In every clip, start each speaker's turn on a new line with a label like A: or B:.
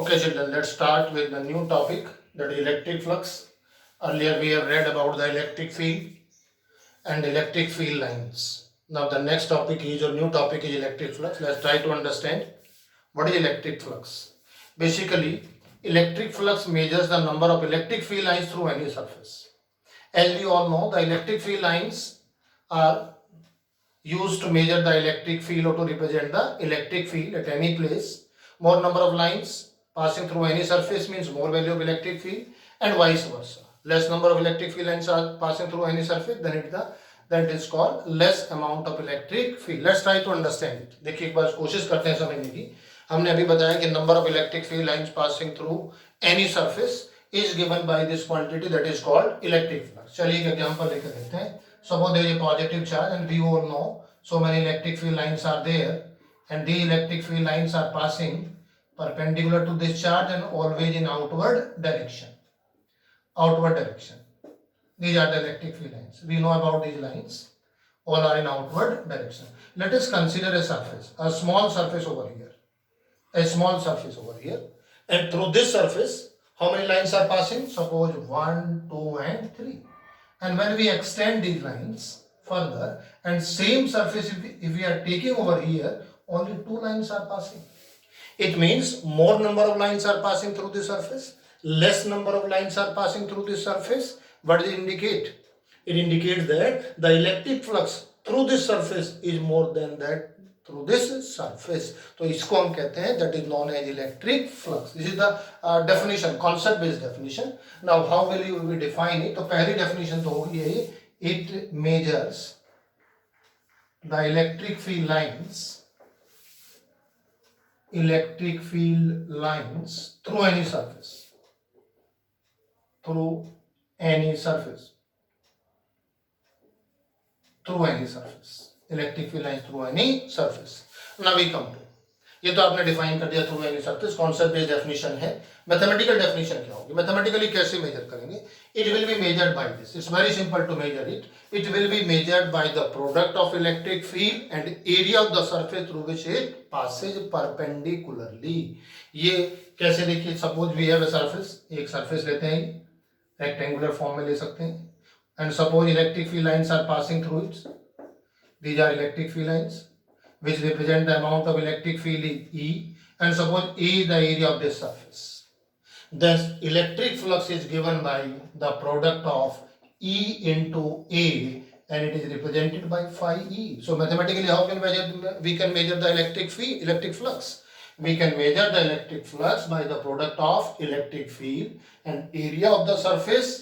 A: Okay, children, let's start with the new topic, that is electric flux. Earlier we have read about the electric field and electric field lines. Now the next topic is, or new topic is electric flux. Let's try to understand what is electric flux. Basically, electric flux measures the number of electric field lines through any surface. As we all know, the electric field lines are used to measure the electric field or to represent the electric field at any place. More number of lines passing through any surface means more value of electric field, and vice versa. Less number of electric field lines are passing through any surface, then it is called less amount of electric field. Let's try to understand it. देखिए एक बार कोशिश करते हैं समझने की. हमने अभी बताया कि number of electric field lines passing through any surface is given by this quantity that is called electric flux. चलिए एक एग्जांपल लेकर देखते हैं. Suppose there is a positive charge and we all know so many electric field lines are there, and these electric field lines are passing perpendicular to this charge and always in outward direction. These are the electric field lines. We know about these lines. All are in outward direction. Let us consider a surface, a small surface over here. And through this surface, how many lines are passing? Suppose 1, 2 and 3. And when we extend these lines further, and same surface if we are taking over here, only 2 lines are passing. It means more number of lines are passing through this surface, less number of lines are passing through this surface. What does it indicate? It indicates that the electric flux through this surface is more than that through this surface. तो इसको हम कहते हैं, that is known as electric flux. This is the definition, concept based definition. Now how will you define it? तो पहली definition तो होगी यही, it measures the electric field lines through any surface. Electric field lines through any surface. Now we come to, ये तो आपने define कर दिया through any surface, concept based definition है. मैथमेटिकल डेफिनेशन क्या होगी? मैथमेटिकली कैसे मेजर करेंगे? It will be measured by this. It's very simple to measure it. It will be measured by the product of electric field and area of the surface through which it passes perpendicularly. ये कैसे देखिए, suppose we have a surface, एक surface लेते हैं, rectangular form में ले सकते हैं, and suppose electric field lines are passing through it. These are electric field lines which represent the amount of electric field is E, and suppose A is the area of this surface. Thus electric flux is given by the product of E into A, and it is represented by phi E. So mathematically how can we can measure the electric flux? We can measure the electric flux by the product of electric field and area of the surface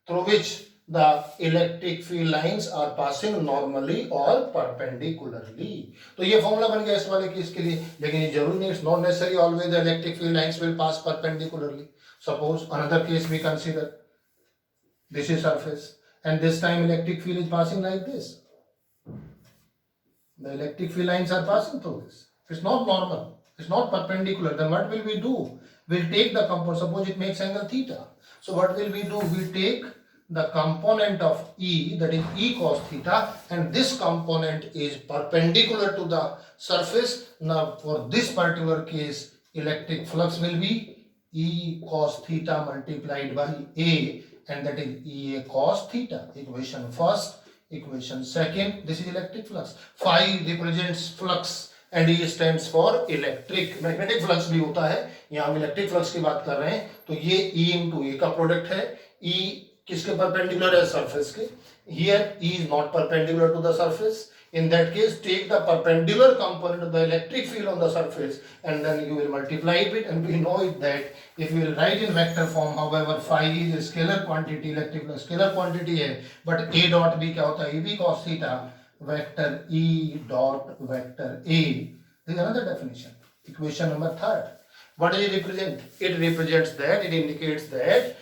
A: through which the electric field lines are passing normally or perpendicularly. तो ये formula बन गया इस वाले case के लिए, लेकिन ये जरूरी नहीं, it's not necessary always the electric field lines will pass perpendicularly. Suppose another case we consider, this is surface and this time electric field is passing like this. The electric field lines are passing through this. It's not normal, it's not perpendicular. Then what will we do? We'll take the component, suppose it makes angle theta. So what will we do? We'll take the component of E, that is E cos theta, and this component is perpendicular to the surface. Now for this particular case, electric flux will be E cos theta multiplied by A, and that is EA cos theta. Equation first, equation second. This is electric flux. Phi represents flux and E stands for electric. Magnetic flux भी होता है, यहाँ हम electric flux की बात कर रहे हैं, तो ये E into A का प्रोडक्ट है. E किसके परपेंडिकुलर है? सरफेस के. Here E is not perpendicular to the surface. In that case, take the perpendicular component of the electric field on the surface and then you will multiply it with, and we know it that if you will write in vector form, however phi is a scalar quantity, electric flux scalar quantity है, but A dot B क्या होता है? EB cos theta vector E dot vector A. This is another definition. Equation number third. What does it represent? It represents that, it indicates that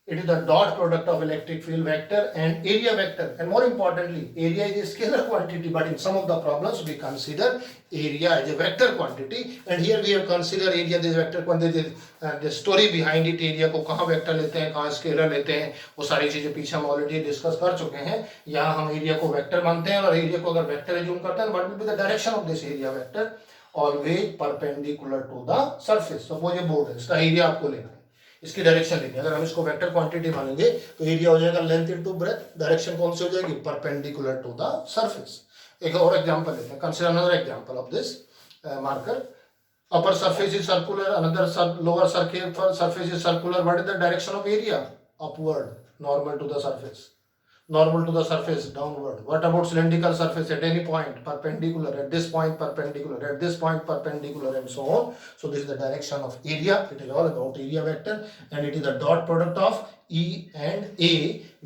A: it is the dot product of electric field vector and area vector, and more importantly, area is a scalar quantity, but in some of the problems we consider area as a vector quantity, and here we have considered area this vector quantity. The story behind it, area को कहाँ vector लेते हैं, कहाँ scalar लेते हैं, वो सारी चीजें पीछे हम already discuss कर चुके हैं. यहाँ हम area को vector मानते हैं, और area को अगर vector assume करते हैं, what will be the direction of this area vector? Always perpendicular to the surface. Suppose ये बोर्ड है, इसका एरिया आपको लेना है, इसकी डायरेक्शन लेनी है। अगर हम इसको वेक्टर क्वांटिटी मानेंगे तो एरिया हो जाएगा लेंथ इनटू ब्रेथ, डायरेक्शन कौन सी हो जाएगी, परपेंडिकुलर टू द सरफेस। एक और एग्जांपल लेते हैं, consider another example of this marker. Upper surface is circular, another lower surface is circular. What is the direction of area? Upward, normal to the surface. Normal to the surface, downward. What about cylindrical surface? At any point, perpendicular. At this point, perpendicular. At this point, perpendicular, and so on. So this is the direction of area. It is all about area vector, and it is the dot product of E and A.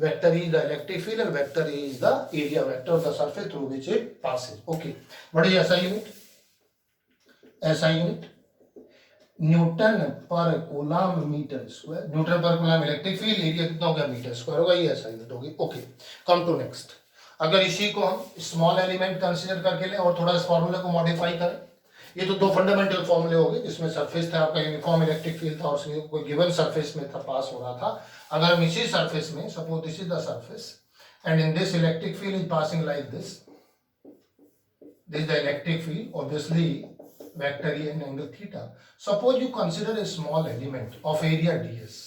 A: Vector E is the electric field, and vector A is the area vector of the surface through which it passes. Okay. What is SI unit? SI unit newton per coulomb metre square. Newton per coulomb electric field, area कितना हो गया, metre square होगा, ये SI unit होगी। Okay, come to next. अगर इसी को हम स्मॉल एलिमेंट कंसीडर करके लें और थोड़ा इस फॉर्मूले को मॉडिफाई करें, ये तो दो फंडामेंटल फॉर्मूले हो गए, जिसमें सरफेस था आपका यूनिफॉर्म इलेक्ट्रिक फील्ड था और कोई गिवन सरफेस में था, पास हो रहा था। अगर हम इसी सरफेस में, suppose this is the surface and in this electric field is passing like this is the electric field, obviously vector E and angle theta. Suppose you consider a small element of area ds.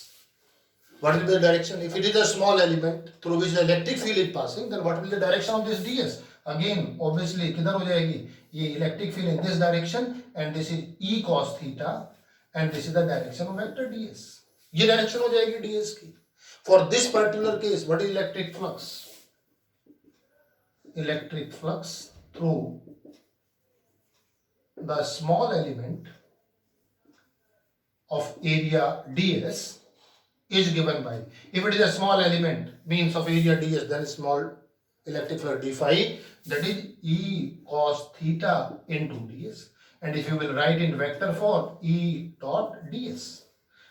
A: What will be the direction? If it is a small element through which the electric field is passing, then what will be the direction of this ds? Again, obviously, किधर हो जाएगी? ये electric field in this direction, and this is E cos theta, and this is the direction of vector ds. ये direction हो जाएगी ds की. For this particular case, what is electric flux? Electric flux through the small element of area ds is given by, if it is a small element means of area ds, then small electric flux d phi, that is E cos theta into ds, and if you will write in vector form, E dot ds.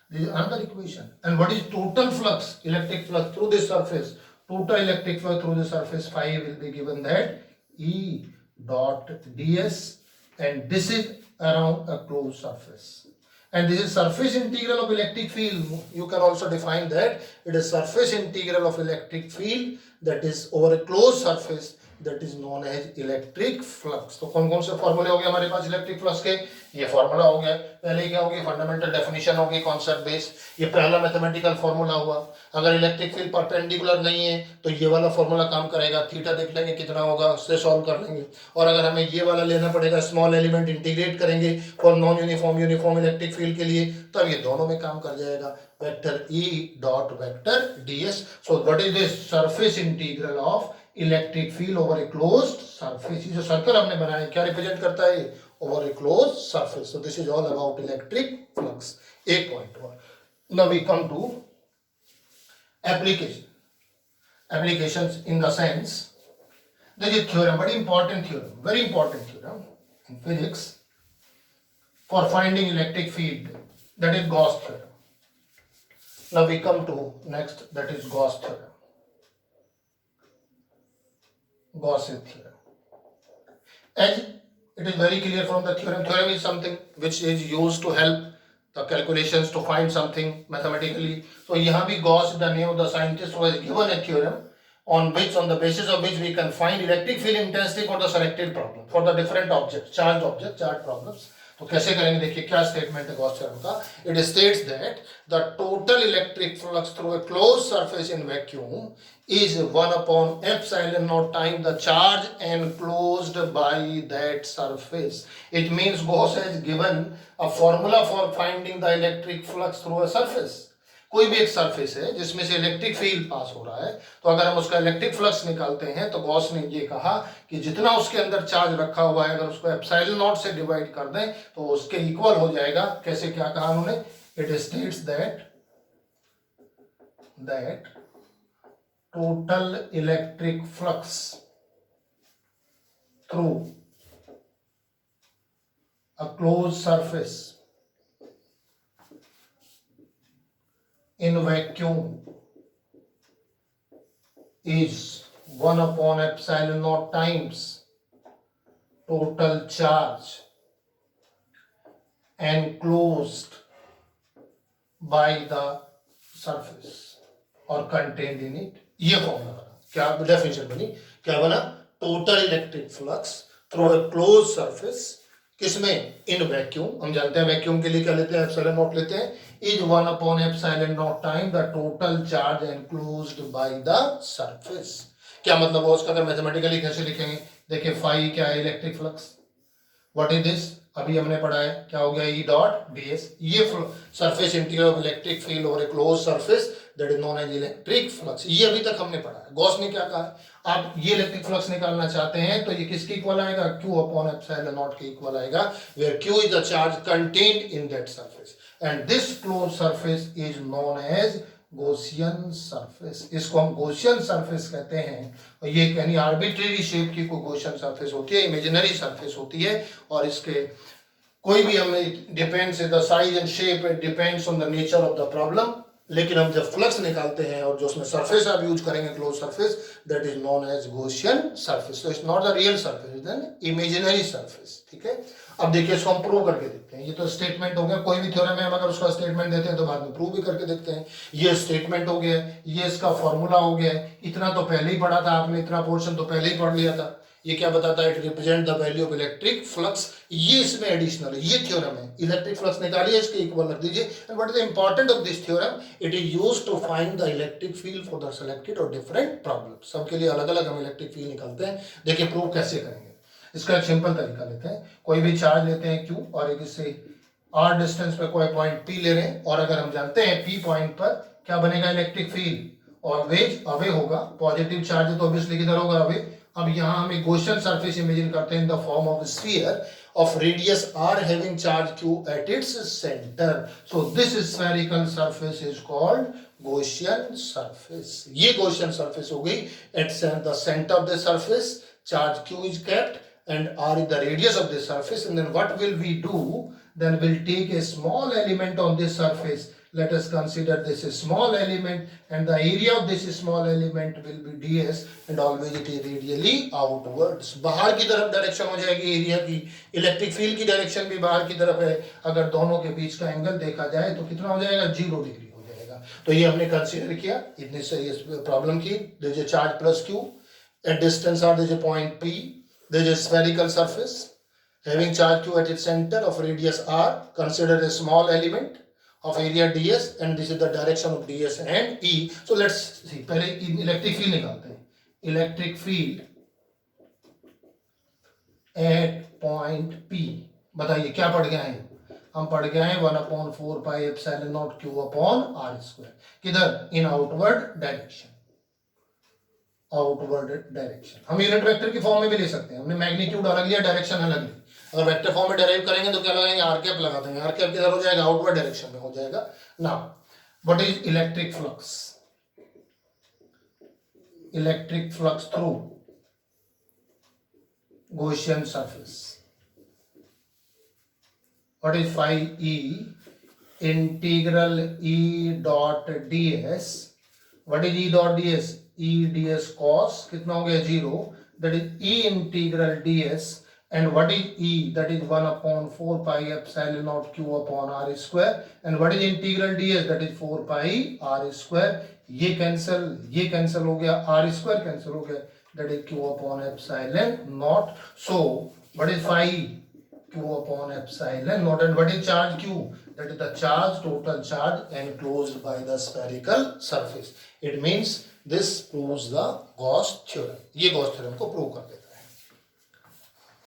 A: This is another equation. And what is total flux, electric flux through this surface? Total electric flux through the surface phi will be given that E dot ds, and this is around a closed surface, and this is surface integral of electric field. You can also define that it is surface integral of electric field that is over a closed surface, that is known as electric flux. तो कौन कौन से फॉर्मूले हो गए हमारे पास electric flux के? ये फॉर्मूला हो गया, पहले क्या होगी, फंडामेंटल डेफिनेशन होगी, कॉन्सेप्ट बेस, ये पहला मैथमेटिकल फॉर्मूला हुआ। अगर इलेक्ट्रिक फील्ड परपेंडिकुलर नहीं है तो ये वाला फॉर्मूला काम करेगा, थीटा देख लेंगे कितना होगा, उससे सॉल्व कर लेंगे। और अगर हमें ये वाला लेना पड़ेगा, स्मॉल एलिमेंट इंटीग्रेट करेंगे for non uniform uniform electric field के लिए, तब ये दोनों में काम कर जाएगा, vector E dot vector ds. So what is this, surface integral of electric field over a closed surface. ये जो सर्कल हमने बनाया क्या रिप्रेजेंट करता है, over a closed surface. So this is all about electric flux. एक point हुआ। Now we come to application. Applications in the sense, there is a theorem, very important theorem in physics for finding electric field, that is Gauss theorem. Now we come to next, that is Gauss theorem. Gaussian theorem. As it is very clear from the theorem is something which is used to help the calculations to find something mathematically. So यहाँ भी Gauss, the name of the scientist, who has given a theorem on the basis of which we can find electric field intensity for the selected problem, for the different objects, charged problems. तो कैसे करेंगे, देखिए क्या statement है Gauss theorem का। It states that the total electric flux through a closed surface in vacuum is 1 upon epsilon naught time the charge enclosed by that surface. It means Gauss has given a formula for finding the electric flux through a surface. कोई भी एक surface है जिसमें से electric field पास हो रहा है, तो अगर हम उसका इलेक्ट्रिक फ्लक्स निकालते हैं तो गॉस ने ये कहा कि जितना उसके अंदर चार्ज रखा हुआ है, अगर उसको एप्सिलॉन नॉट से डिवाइड कर दें तो उसके इक्वल हो जाएगा। कैसे, क्या कहा उन्होंने, it states that total electric flux through a closed surface in vacuum is 1 upon epsilon naught times total charge enclosed by the surface or contained in it. ये फॉर्मूला बना, क्या डेफिनेशन बनी, क्या बना, total electric flux through a close surface किसमें? In vacuum. हम जानते हैं वैक्यूम के लिए क्या लेते हैं? एप्सिलॉन नॉट लेते हैं। Is 1 upon epsilon not time the total charge enclosed by the surface. क्या मतलब है उसका? अगर मैथमेटिकली कैसे लिखेंगे? देखिए फाई क्या है? Electric flux. What is this? अभी हमने पढ़ा है क्या हो गया? E dot D S. ये surface integral of electric field over a close surface that is known as electric flux. ये अभी तक हमने पढ़ा है। गॉस ने क्या कहा है? आप ये इलेक्ट्रिक फ्लक्स निकालना चाहते हैं तो ये किसके इक्वल आएगा? Q अपॉन एप्सिलॉन नॉट के इक्वल आएगा, where Q is the charge contained in that surface and this close surface is known as Gaussian surface. इसको हम गॉसियन सरफेस कहते हैं। और ये यानी आर्बिट्रेरी शेप की कोई गॉसियन सरफेस होती है, इमेजिनरी सरफेस होती है, और इसके कोई भी हमें depends the size and shape, it depends on the nature of the problem. लेकिन हम जब फ्लक्स निकालते हैं और जो उसमें सरफेस आप यूज करेंगे close surface, that is known as Gaussian surface. So it's not the real surface, it's an imaginary surface. ठीक है, अब देखिए इसको हम प्रूव करके देखते हैं। ये तो स्टेटमेंट हो गया। कोई भी थ्योरम में हम अगर उसका स्टेटमेंट देते हैं तो बाद में प्रूव भी करके देखते हैं। ये स्टेटमेंट हो गया, ये इसका फॉर्मूला हो गया। इतना तो पहले ही पढ़ा था आपने, इतना पोर्शन तो पहले ही पढ़ लिया था। ये क्या बताता है? It represent the value of electric flux. ये इसमें एडिशनल है, ये थ्योरम है। इलेक्ट्रिक फ्लक्स निकालिए, इसके इक्वल रख दीजिए। And what is the important of this theorem? It is used to find the electric field for the selected और डिफरेंट प्रॉब्लम्स। सबके लिए अलग अलग हम इलेक्ट्रिक फील्ड निकालते हैं। देखिए प्रूव कैसे करेंगे। इसका एक सिंपल तरीका लेते हैं। कोई भी चार्ज लेते हैं Q और एक इससे r डिस्टेंस पे कोई पॉइंट P ले रहे हैं, और अगर हम जानते हैं P पॉइंट पर क्या बनेगा? इलेक्ट्रिक फील्ड ऑलवेज अवे होगा। पॉजिटिव चार्ज है तो ऑब्वियसली किधर होगा? अवे। अब यहाँ हम एक गॉसियन सरफेस इमेजिन करते हैं in the form of sphere of radius r having charge Q at its center. So this spherical surface is called Gaussian surface. ये Gaussian surface हो गई। At the center of the surface charge Q is kept and r is the radius of the surface. And then what will we do? Then we'll take a small element on this surface. Let us consider this a small element and the area of this small element will be ds and always it is radially outwards. बाहर की तरफ direction हो जाएगी area की। Electric field की direction भी बाहर की तरफ है। अगर दोनों के बीच का एंगल देखा जाए तो कितना हो जाएगा? 0 डिग्री हो जाएगा। तो ये हमने कंसीडर किया। इतने से ये प्रॉब्लम की। there is a charge plus Q at distance r, there is a point P, there is a spherical surface having charge Q at its center of radius r. Consider a small element of area ds and this is the direction of ds and E. So let's see, पहले electric field निकालते हैं। Electric field at point P, बताइए क्या पढ़ गए हैं? हम पढ़ गए हैं 1/4 pi epsilon naught Q upon r square. किधर? In outward direction. Outward direction हम यूनिट वेक्टर की फॉर्म में भी ले सकते हैं। हमने मैग्नीट्यूड अलग लिया, डायरेक्शन अलग ली। अगर वेक्टर फॉर्म में डेराइव करेंगे तो क्या लगाएंगे? आर कैप लगा देंगे। आर कैप किधर हो जाएगा? आउटवर्ड डायरेक्शन में हो जाएगा। Now what is electric flux? Electric flux through Gaussian surface. What is phi E integral E dot ds। What is E dot ds? E ds cos कितना हो गया? 0। That is E integral ds and what is E? That is 1/4 pi epsilon naught Q upon r square. And what is integral ds? That is 4 pi r square. ये cancel हो गया, r square cancel हो गया, that is Q upon epsilon naught. So what is phi? Q upon epsilon naught. And what is charge Q? That is the charge, total charge enclosed by the spherical surface. It means this proves the Gauss theorem. ये Gauss theorem को prove करते हैं।